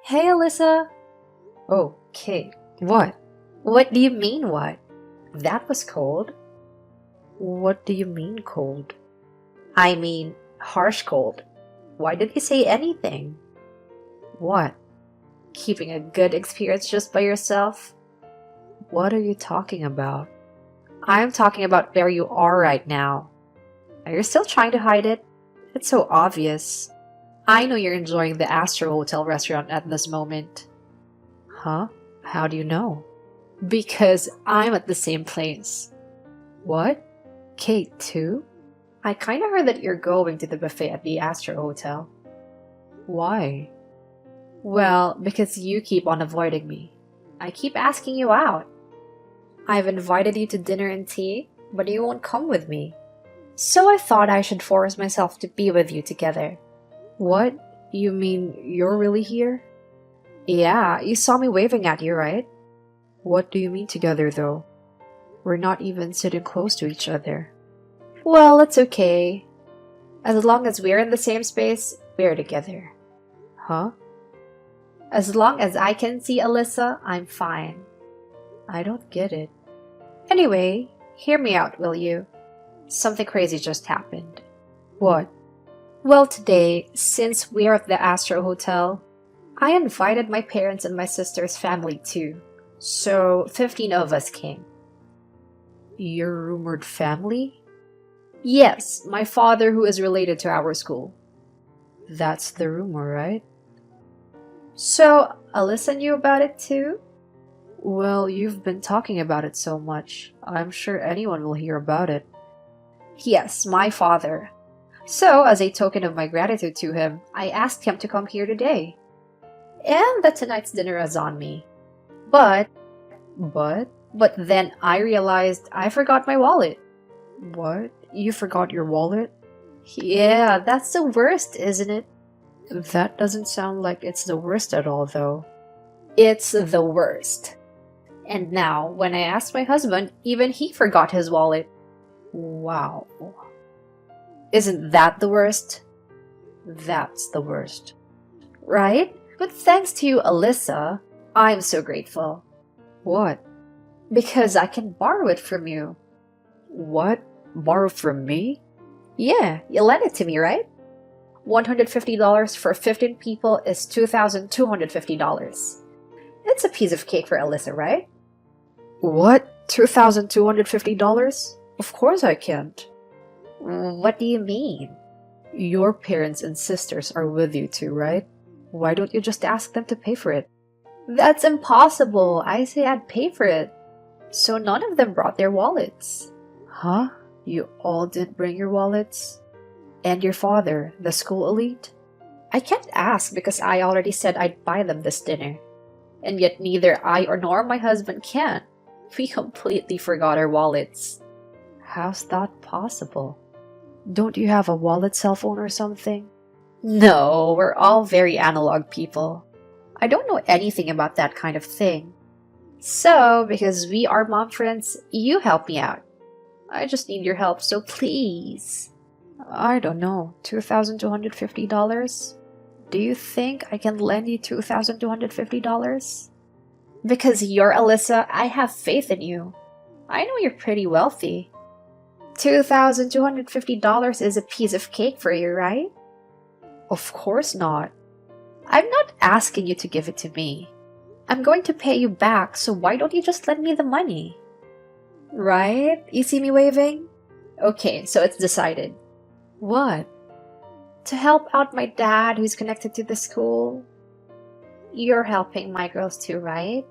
Hey, Alyssa. Oh, Kate. What? What do you mean, what? That was cold. What do you mean, cold? I mean, harsh cold. Why did you say anything? What? Keeping a good experience just by yourself? What are you talking about? I'm talking about where you are right now. Are you still trying to hide it? It's so obvious. I know you're enjoying the Astro Hotel restaurant at this moment. Huh? How do you know? Because I'm at the same place. What? Kate, too? I kinda heard that you're going to the buffet at the Astro Hotel. Why? Well, because you keep on avoiding me. I keep asking you out. I've invited you to dinner and tea, but you won't come with me. So I thought I should force myself to be with you together. What? You mean you're really here? Yeah, you saw me waving at you, right? What do you mean together, though? We're not even sitting close to each other. Well, it's okay. As long as we're in the same space, we're together. Huh? As long as I can see Alyssa, I'm fine. I don't get it. Anyway, hear me out, will you? Something crazy just happened. What? Well, today, since we're at the Astro Hotel, I invited my parents and my sister's family too. So, 15 of us came. Your rumored family? Yes, my father who is related to our school. That's the rumor, right? So, Alyssa knew about it too? Well, you've been talking about it so much. I'm sure anyone will hear about it. Yes, my father. So, as a token of my gratitude to him, I asked him to come here today. And that tonight's dinner is on me. But then I realized I forgot my wallet. What? You forgot your wallet? Yeah, that's the worst, isn't it? That doesn't sound like it's the worst at all, though. It's the worst. And now, when I asked my husband, even he forgot his wallet. Wow. Isn't that the worst? That's the worst. Right? But thanks to you, Alyssa, I'm so grateful. What? Because I can borrow it from you. What? Borrow from me? Yeah, you lent it to me, right? $150 for 15 people is $2,250. It's a piece of cake for Alyssa, right? What? $2,250? Of course I can't. What do you mean? Your parents and sisters are with you too, right? Why don't you just ask them to pay for it? That's impossible. I say I'd pay for it. So none of them brought their wallets. Huh? You all didn't bring your wallets? And your father, the school elite? I can't ask because I already said I'd buy them this dinner. And yet neither I or nor my husband can. We completely forgot our wallets. How's that possible? Don't you have a wallet cell phone or something? No, we're all very analog people. I don't know anything about that kind of thing. So, because we are mom friends, you help me out. I just need your help, so please. I don't know, $2,250? Do you think I can lend you $2,250? Because you're Alyssa, I have faith in you. I know you're pretty wealthy. $2,250 is a piece of cake for you, right? Of course not. I'm not asking you to give it to me. I'm going to pay you back, so why don't you just lend me the money? Right? You see me waving? Okay, so it's decided. What? To help out my dad who's connected to the school. You're helping my girls too, right?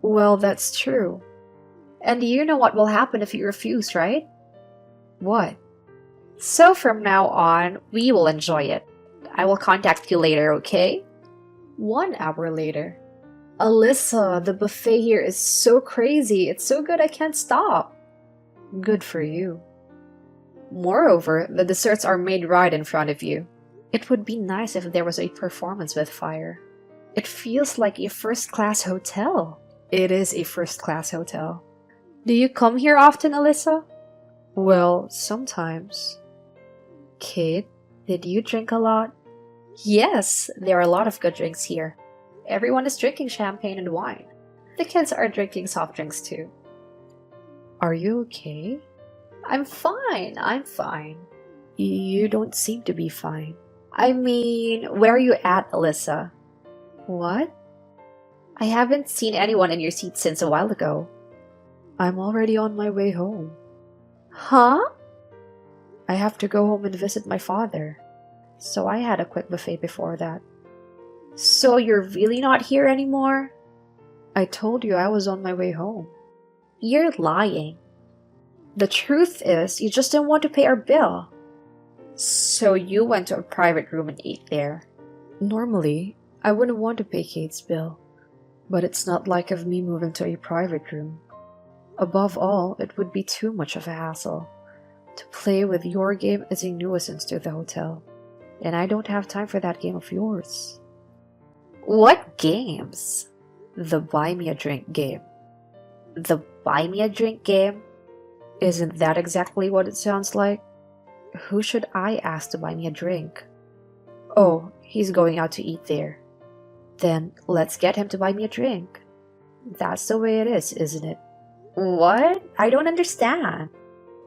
Well, that's true. And you know what will happen if you refuse, right? What? So from now on, we will enjoy it. I will contact you later, okay? 1 hour later. Alyssa, the buffet here is so crazy. It's so good I can't stop. Good for you. Moreover, the desserts are made right in front of you. It would be nice if there was a performance with fire. It feels like a first-class hotel. It is a first-class hotel. Do you come here often, Alyssa? Well, sometimes. Kate, did you drink a lot? Yes, there are a lot of good drinks here. Everyone is drinking champagne and wine. The kids are drinking soft drinks too. Are you okay? I'm fine. I'm fine. You don't seem to be fine. I mean, where are you at, Alyssa? What? I haven't seen anyone in your seat since a while ago. I'm already on my way home. Huh? I have to go home and visit my father. So I had a quick buffet before that. So you're really not here anymore? I told you I was on my way home. You're lying. The truth is, you just didn't want to pay our bill. So you went to a private room and ate there. Normally, I wouldn't want to pay Kate's bill, but it's not like of me moving to a private room. Above all, it would be too much of a hassle. To play with your game is a nuisance to the hotel, and I don't have time for that game of yours. What games? The buy me a drink game. The buy me a drink game? Isn't that exactly what it sounds like? Who should I ask to buy me a drink? Oh, he's going out to eat there. Then let's get him to buy me a drink. That's the way it is, isn't it? What? I don't understand.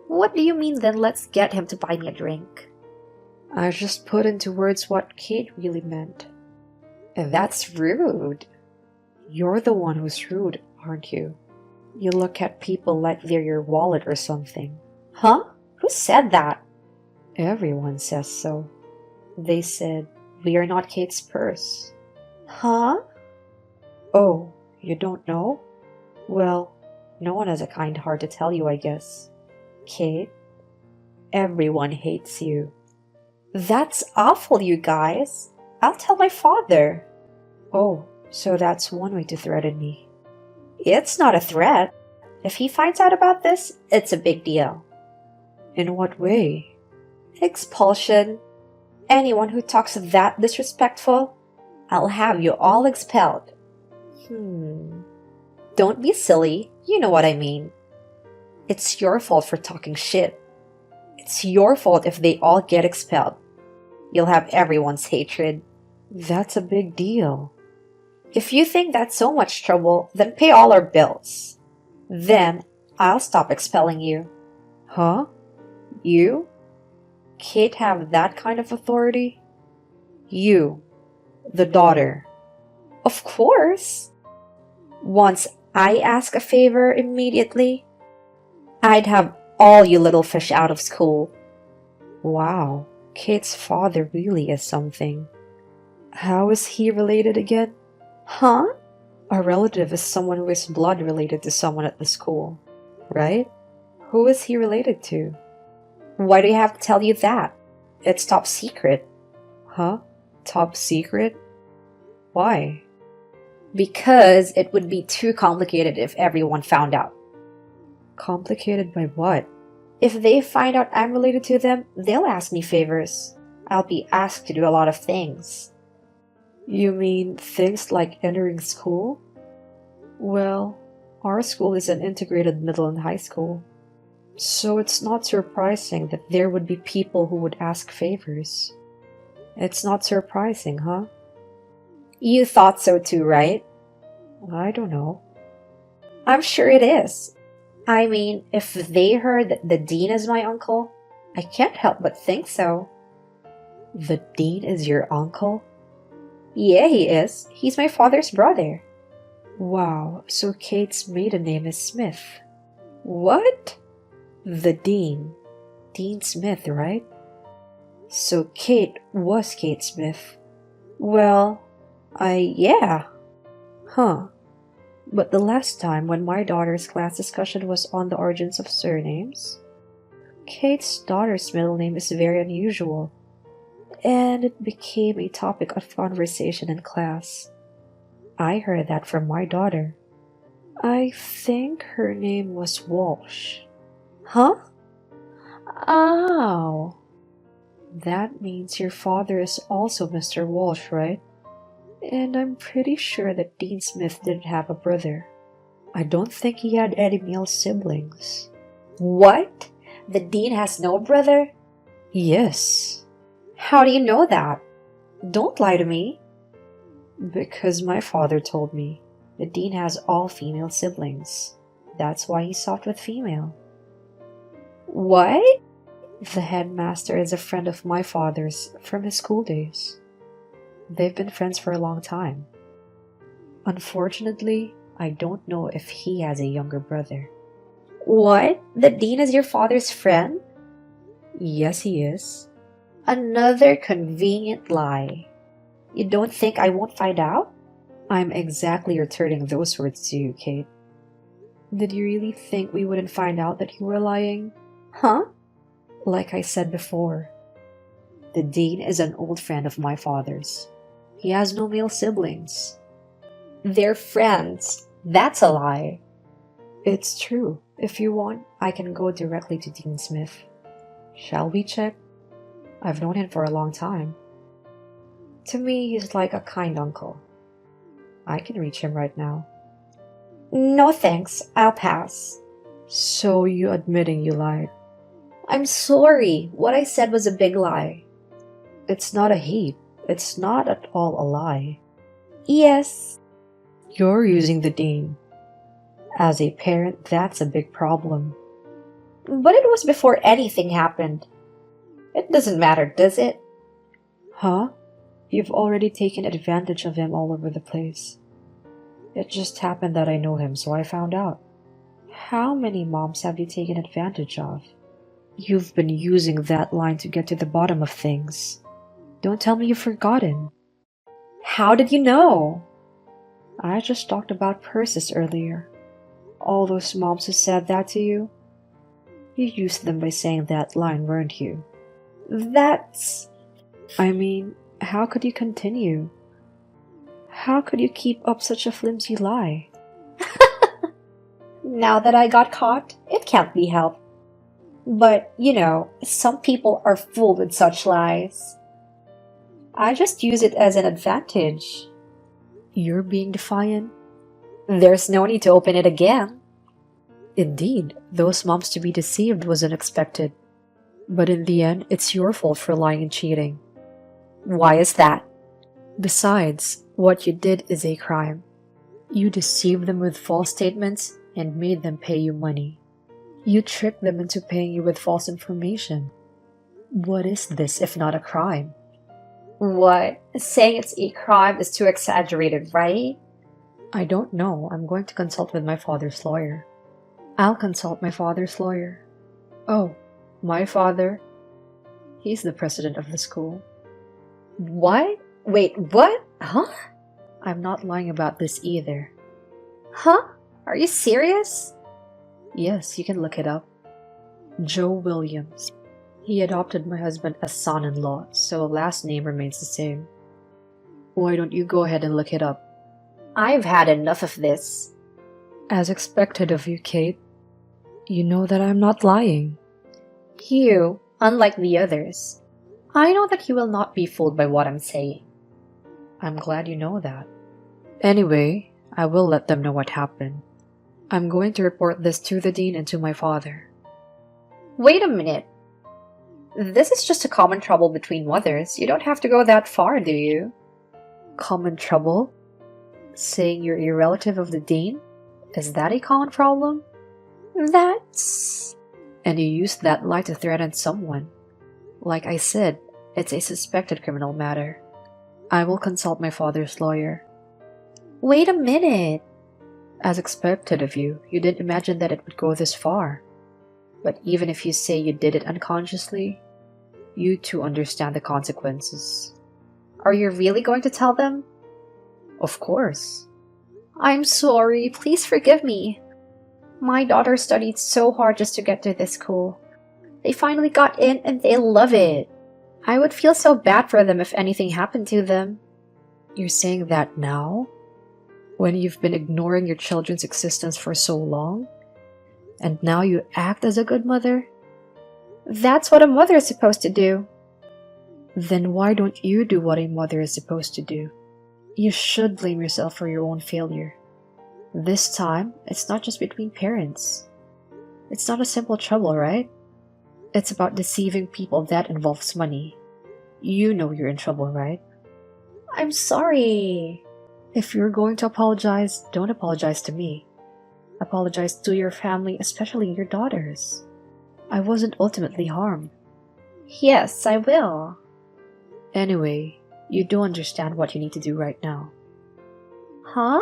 What do you mean then let's get him to buy me a drink? I just put into words what Kate really meant. And that's rude. You're the one who's rude, aren't you? You look at people like they're your wallet or something. Huh? Who said that? Everyone says so. They said, we are not Kate's purse. Huh? Oh, you don't know? Well, no one has a kind heart to tell you, I guess. Kate, everyone hates you. That's awful, you guys. I'll tell my father. Oh, so that's one way to threaten me. It's not a threat. If he finds out about this, it's a big deal. In what way? Expulsion. Anyone who talks that disrespectful, I'll have you all expelled. Don't be silly. You know what I mean. It's your fault for talking shit. It's your fault if they all get expelled. You'll have everyone's hatred. That's a big deal. If you think that's so much trouble, then pay all our bills. Then I'll stop expelling you. Huh? You? Kate have that kind of authority? You, the daughter. Of course. Once I ask a favor immediately, I'd have all you little fish out of school. Wow, Kate's father really is something. How is he related again? Huh? A relative is someone who is blood related to someone at the school, right? Who is he related to? Why do you have to tell you that? It's top secret. Huh? Top secret? Why? Because it would be too complicated if everyone found out. Complicated by what? If they find out I'm related to them, they'll ask me favors. I'll be asked to do a lot of things. You mean things like entering school? Well, our school is an integrated middle and high school. So it's not surprising that there would be people who would ask favors. It's not surprising, huh? You thought so too, right? I don't know. I'm sure it is. I mean, if they heard that the dean is my uncle, I can't help but think so. The dean is your uncle? Yeah, he is. He's my father's brother. Wow, so Kate's maiden name is Smith. What? The dean. Dean Smith, right? So Kate was Kate Smith. Well, yeah. Huh. But the last time when my daughter's class discussion was on the origins of surnames, Kate's daughter's middle name is very unusual, and it became a topic of conversation in class. I heard that from my daughter. I think her name was Walsh. Huh? Oh. That means your father is also Mr. Walsh, right? And I'm pretty sure that Dean Smith didn't have a brother. I don't think he had any male siblings. What? The dean has no brother? Yes. How do you know that? Don't lie to me. Because my father told me the dean has all female siblings. That's why he's soft with female. What? The headmaster is a friend of my father's from his school days. They've been friends for a long time. Unfortunately, I don't know if he has a younger brother. What? The dean is your father's friend? Yes, he is. Another convenient lie. You don't think I won't find out? I'm exactly returning those words to you, Kate. Did you really think we wouldn't find out that you were lying? Huh? Like I said before, the dean is an old friend of my father's. He has no male siblings. They're friends. That's a lie. It's true. If you want, I can go directly to Dean Smith. Shall we check? I've known him for a long time. To me, he's like a kind uncle. I can reach him right now. No thanks, I'll pass. So you admitting you lied? I'm sorry, what I said was a big lie. It's not a heap. It's not at all a lie. Yes. You're using the dean. As a parent, that's a big problem. But it was before anything happened. It doesn't matter, does it? Huh? You've already taken advantage of him all over the place. It just happened that I know him, so I found out. How many moms have you taken advantage of? You've been using that line to get to the bottom of things. Don't tell me you've forgotten. How did you know? I just talked about purses earlier. All those moms who said that to you, you used them by saying that line, weren't you? I mean, how could you continue? How could you keep up such a flimsy lie? Now that I got caught, it can't be helped. But, some people are fooled with such lies. I just use it as an advantage. You're being defiant? There's no need to open it again. Indeed, those moms to be deceived was unexpected. But in the end, it's your fault for lying and cheating. Why is that? Besides, what you did is a crime. You deceived them with false statements and made them pay you money. You tricked them into paying you with false information. What is this if not a crime? What? Saying it's a crime is too exaggerated, right? I don't know. I'm going to consult with my father's lawyer. I'll consult my father's lawyer. Oh, my father? He's the president of the school. What? Wait, what? Huh? I'm not lying about this either. Huh? Are you serious? Yes, you can look it up. Joe Williams. He adopted my husband as son-in-law, so last name remains the same. Why don't you go ahead and look it up? I've had enough of this. As expected of you, Kate. You know that I'm not lying. You, unlike the others, I know that you will not be fooled by what I'm saying. I'm glad you know that. Anyway, I will let them know what happened. I'm going to report this to the dean and to my father. Wait a minute. This is just a common trouble between mothers. You don't have to go that far, do you? Common trouble? Saying you're a relative of the dean? Is that a common problem? That's... And you used that lie to threaten someone. Like I said, it's a suspected criminal matter. I will consult my father's lawyer. Wait a minute. As expected of you, you didn't imagine that it would go this far. But even if you say you did it unconsciously, you too understand the consequences. Are you really going to tell them? Of course. I'm sorry. Please forgive me. My daughter studied so hard just to get to this school. They finally got in and they love it. I would feel so bad for them if anything happened to them. You're saying that now? When you've been ignoring your children's existence for so long? And now you act as a good mother? That's what a mother is supposed to do. Then why don't you do what a mother is supposed to do? You should blame yourself for your own failure. This time, it's not just between parents. It's not a simple trouble, right? It's about deceiving people that involves money. You know you're in trouble, right? I'm sorry. If you're going to apologize, don't apologize to me. Apologize to your family, especially your daughters. I wasn't ultimately harmed. Yes, I will. Anyway, you do understand what you need to do right now. Huh?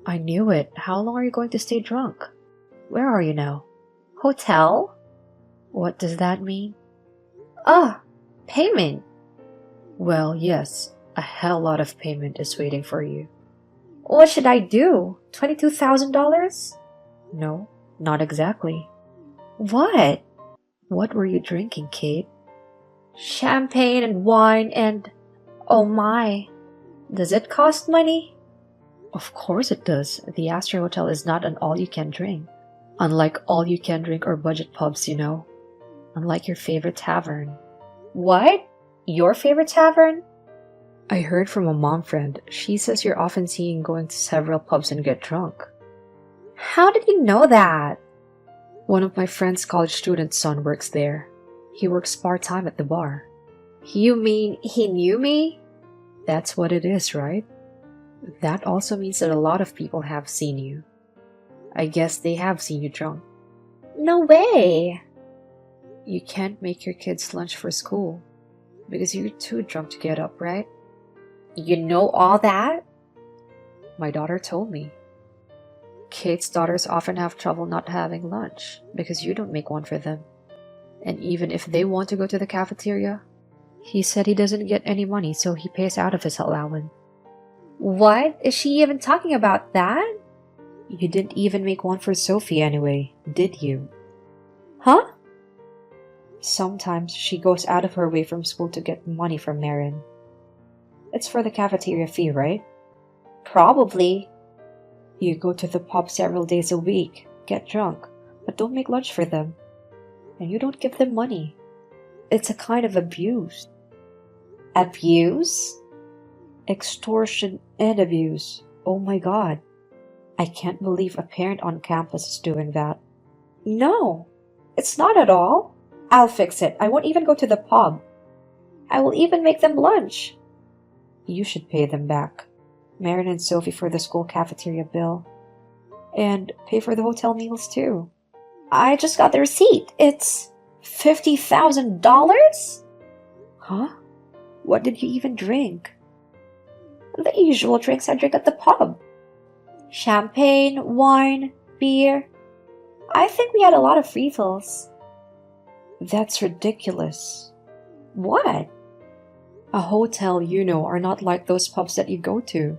I knew it. How long are you going to stay drunk? Where are you now? Hotel? What does that mean? Payment. Well, yes, a hell lot of payment is waiting for you. What should I do? $22,000? No, not exactly. What? What were you drinking, Kate? Champagne and wine and... Oh my. Does it cost money? Of course it does. The Astor Hotel is not an all-you-can-drink. Unlike all-you-can-drink or budget pubs, you know. Unlike your favorite tavern. What? Your favorite tavern? I heard from a mom friend. She says you're often seen going to several pubs and get drunk. How did you know that? One of my friend's college student's son works there. He works part-time at the bar. You mean he knew me? That's what it is, right? That also means that a lot of people have seen you. I guess they have seen you drunk. No way. You can't make your kids lunch for school because you're too drunk to get up, right? You know all that? My daughter told me. Kate's daughters often have trouble not having lunch because you don't make one for them. And even if they want to go to the cafeteria, he said he doesn't get any money, so he pays out of his allowance. What? Is she even talking about that? You didn't even make one for Sophie anyway, did you? Huh? Sometimes she goes out of her way from school to get money from Marin. It's for the cafeteria fee, right? Probably. You go to the pub several days a week, get drunk, but don't make lunch for them. And you don't give them money. It's a kind of abuse. Abuse? Extortion and abuse. Oh my god. I can't believe a parent on campus is doing that. No, it's not at all. I'll fix it. I won't even go to the pub. I will even make them lunch. You should pay them back. Marin and Sophie for the school cafeteria bill. And pay for the hotel meals too. I just got the receipt. It's $50,000? Huh? What did you even drink? The usual drinks I drink at the pub. Champagne, wine, beer. I think we had a lot of refills. That's ridiculous. What? A hotel, you know, are not like those pubs that you go to.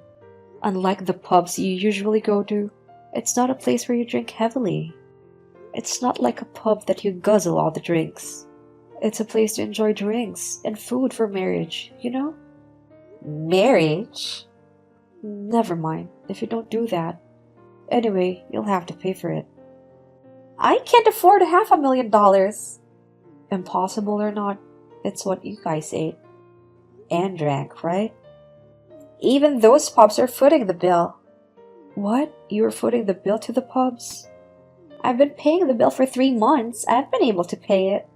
Unlike the pubs you usually go to, it's not a place where you drink heavily. It's not like a pub that you guzzle all the drinks. It's a place to enjoy drinks and food for marriage, you know? Marriage? Never mind, if you don't do that. Anyway, you'll have to pay for it. I can't afford $500,000. Impossible or not, it's what you guys ate. And drank, right? Even those pubs are footing the bill. What? You were footing the bill to the pubs? I've been paying the bill for 3 months. I've been able to pay it.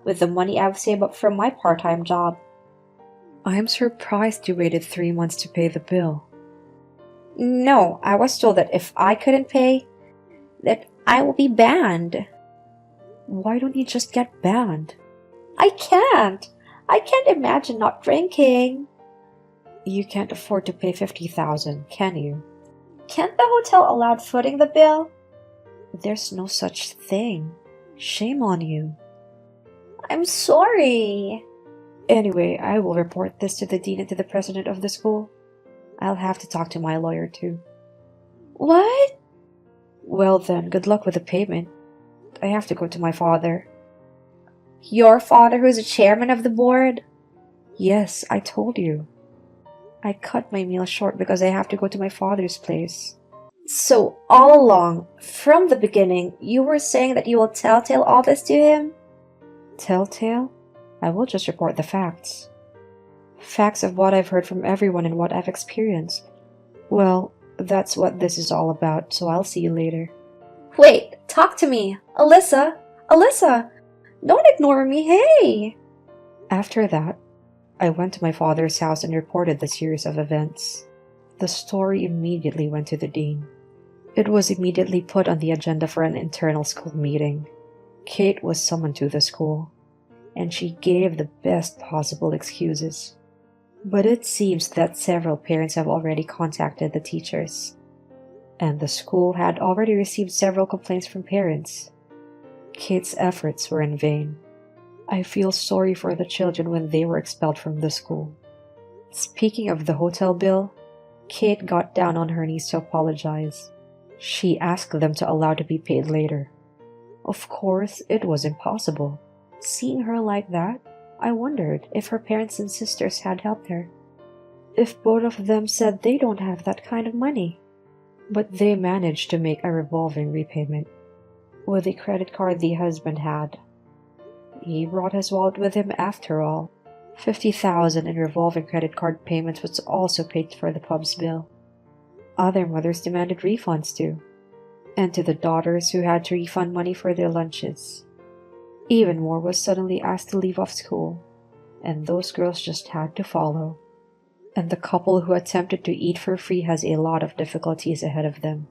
With the money I've saved up from my part-time job. I'm surprised you waited 3 months to pay the bill. No, I was told that if I couldn't pay, that I will be banned. Why don't you just get banned? I can't. I can't imagine not drinking. You can't afford to pay $50,000, can you? Can't the hotel allow footing the bill? There's no such thing. Shame on you. I'm sorry. Anyway, I will report this to the dean and to the president of the school. I'll have to talk to my lawyer too. What? Well then, good luck with the payment. I have to go to my father. Your father, who's the chairman of the board? Yes, I told you. I cut my meal short because I have to go to my father's place. So all along, from the beginning, you were saying that you will telltale all this to him? Telltale? I will just report the facts. Facts of what I've heard from everyone and what I've experienced. Well, that's what this is all about, so I'll see you later. Wait, talk to me. Alyssa! Alyssa! Don't ignore me, hey! After that, I went to my father's house and reported the series of events. The story immediately went to the dean. It was immediately put on the agenda for an internal school meeting. Kate was summoned to the school, and she gave the best possible excuses. But it seems that several parents have already contacted the teachers, and the school had already received several complaints from parents. Kate's efforts were in vain. I feel sorry for the children when they were expelled from the school. Speaking of the hotel bill, Kate got down on her knees to apologize. She asked them to allow to be paid later. Of course, it was impossible. Seeing her like that, I wondered if her parents and sisters had helped her. If both of them said they don't have that kind of money. But they managed to make a revolving repayment with the credit card the husband had. He brought his wallet with him after all. 50,000 in revolving credit card payments was also paid for the pub's bill. Other mothers demanded refunds too, and to the daughters who had to refund money for their lunches. Even more was suddenly asked to leave off school, and those girls just had to follow. And the couple who attempted to eat for free has a lot of difficulties ahead of them.